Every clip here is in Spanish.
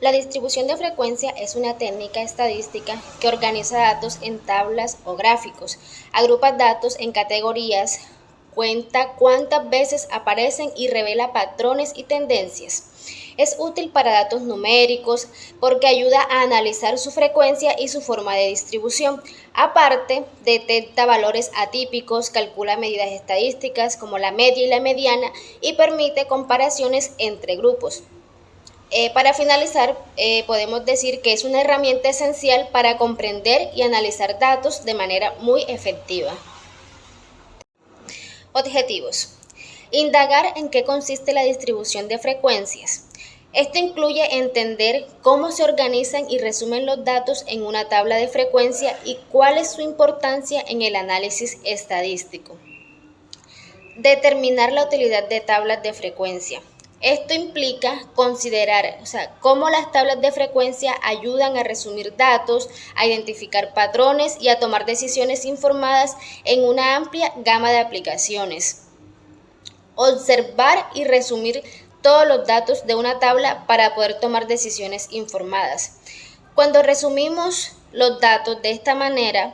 La distribución de frecuencia es una técnica estadística que organiza datos en tablas o gráficos, agrupa datos en categorías, cuenta cuántas veces aparecen y revela patrones y tendencias. Es útil para datos numéricos porque ayuda a analizar su frecuencia y su forma de distribución. Aparte, detecta valores atípicos, calcula medidas estadísticas como la media y la mediana y permite comparaciones entre grupos. Para finalizar, podemos decir que es una herramienta esencial para comprender y analizar datos de manera muy efectiva. Objetivos. Indagar en qué consiste la distribución de frecuencias. Esto incluye entender cómo se organizan y resumen los datos en una tabla de frecuencia y cuál es su importancia en el análisis estadístico. Determinar la utilidad de tablas de frecuencia. Esto implica considerar, cómo las tablas de frecuencia ayudan a resumir datos, a identificar patrones y a tomar decisiones informadas en una amplia gama de aplicaciones. Observar y resumir todos los datos de una tabla para poder tomar decisiones informadas. Cuando resumimos los datos de esta manera,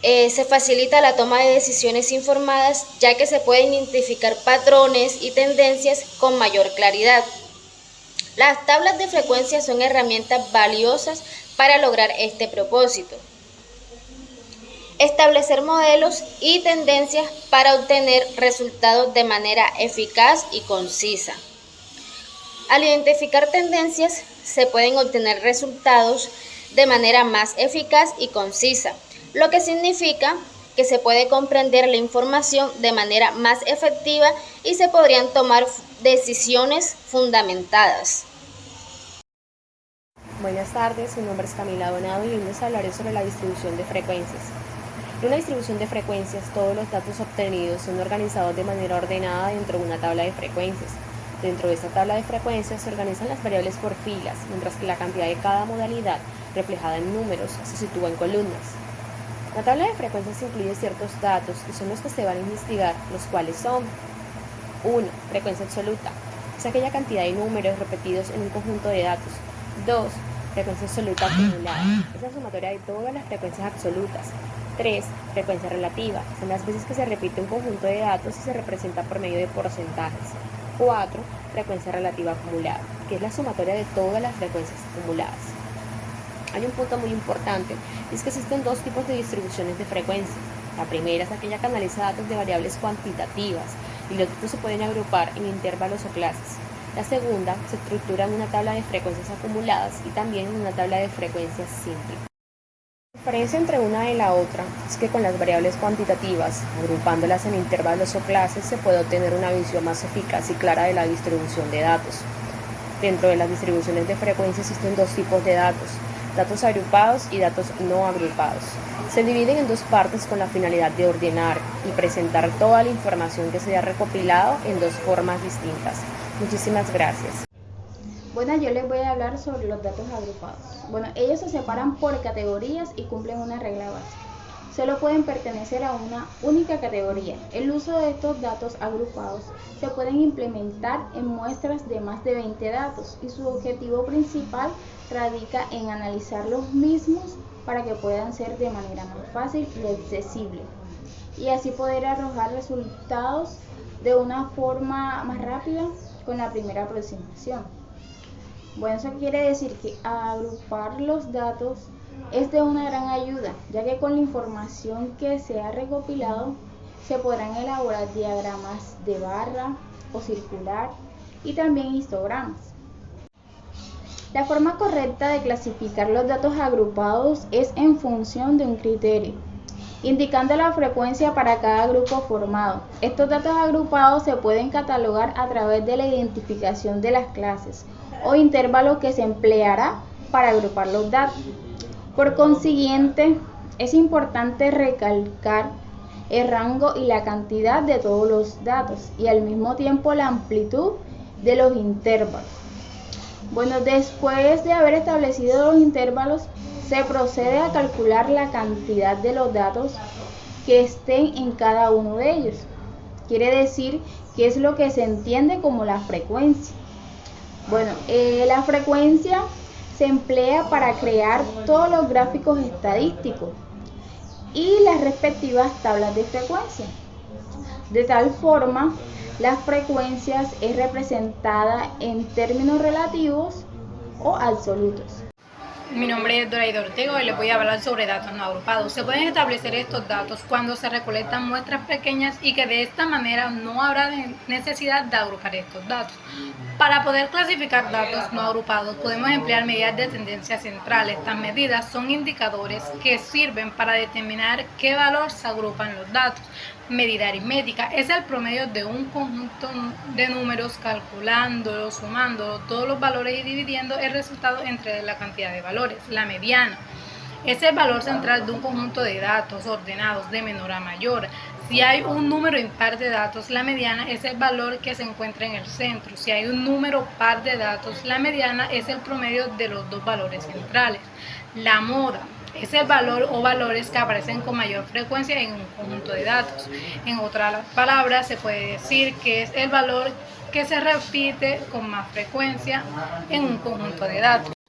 se facilita la toma de decisiones informadas, ya que se pueden identificar patrones y tendencias con mayor claridad. Las tablas de frecuencia son herramientas valiosas para lograr este propósito. Establecer modelos y tendencias para obtener resultados de manera eficaz y concisa. Al identificar tendencias, se pueden obtener resultados de manera más eficaz y concisa, lo que significa que se puede comprender la información de manera más efectiva y se podrían tomar decisiones fundamentadas. Buenas tardes, mi nombre es Camila Donado y hoy les hablaré sobre la distribución de frecuencias. En una distribución de frecuencias, todos los datos obtenidos son organizados de manera ordenada dentro de una tabla de frecuencias. Dentro de esta tabla de frecuencias se organizan las variables por filas, mientras que la cantidad de cada modalidad, reflejada en números, se sitúa en columnas. La tabla de frecuencias incluye ciertos datos y son los que se van a investigar, los cuales son 1. Frecuencia absoluta. Es aquella cantidad de números repetidos en un conjunto de datos. 2. Frecuencia absoluta acumulada. Es la sumatoria de todas las frecuencias absolutas. 3. Frecuencia relativa. Son las veces que se repite un conjunto de datos y se representa por medio de porcentajes. 4. Frecuencia relativa acumulada, que es la sumatoria de todas las frecuencias acumuladas. Hay un punto muy importante, y es que existen dos tipos de distribuciones de frecuencia. La primera es aquella que analiza datos de variables cuantitativas, y los datos se pueden agrupar en intervalos o clases. La segunda se estructura en una tabla de frecuencias acumuladas y también en una tabla de frecuencias simple. La diferencia entre una y la otra es que con las variables cuantitativas, agrupándolas en intervalos o clases, se puede obtener una visión más eficaz y clara de la distribución de datos. Dentro de las distribuciones de frecuencia existen dos tipos de datos agrupados y datos no agrupados. Se dividen en dos partes con la finalidad de ordenar y presentar toda la información que se haya recopilado en dos formas distintas. Muchísimas gracias. Bueno, yo les voy a hablar sobre los datos agrupados. Bueno, ellos se separan por categorías y cumplen una regla básica. Solo pueden pertenecer a una única categoría. El uso de estos datos agrupados se pueden implementar en muestras de más de 20 datos y su objetivo principal radica en analizar los mismos para que puedan ser de manera más fácil y accesible y así poder arrojar resultados de una forma más rápida con la primera aproximación. Bueno, eso quiere decir que agrupar los datos es de una gran ayuda, ya que con la información que se ha recopilado se podrán elaborar diagramas de barra o circular y también histogramas. La forma correcta de clasificar los datos agrupados es en función de un criterio, indicando la frecuencia para cada grupo formado. Estos datos agrupados se pueden catalogar a través de la identificación de las clases o intervalos que se empleará para agrupar los datos. Por consiguiente, es importante recalcar el rango y la cantidad de todos los datos y al mismo tiempo la amplitud de los intervalos. Bueno, después de haber establecido los intervalos, se procede a calcular la cantidad de los datos que estén en cada uno de ellos. Quiere decir que es lo que se entiende como la frecuencia. Bueno, la frecuencia se emplea para crear todos los gráficos estadísticos y las respectivas tablas de frecuencia. De tal forma, las frecuencias es representada en términos relativos o absolutos. Mi nombre es Doraida Ortega y les voy a hablar sobre datos no agrupados. Se pueden establecer estos datos cuando se recolectan muestras pequeñas y que de esta manera no habrá necesidad de agrupar estos datos. Para poder clasificar datos no agrupados podemos emplear medidas de tendencia central. Estas medidas son indicadores que sirven para determinar qué valor se agrupan los datos. Medida aritmética es el promedio de un conjunto de números calculándolo, sumándolo todos los valores y dividiendo el resultado entre la cantidad de valores. La mediana es el valor central de un conjunto de datos ordenados de menor a mayor. Si hay un número impar de datos, la mediana es el valor que se encuentra en el centro. Si hay un número par de datos, la mediana es el promedio de los dos valores centrales. La moda es el valor o valores que aparecen con mayor frecuencia en un conjunto de datos. En otras palabras, se puede decir que es el valor que se repite con más frecuencia en un conjunto de datos.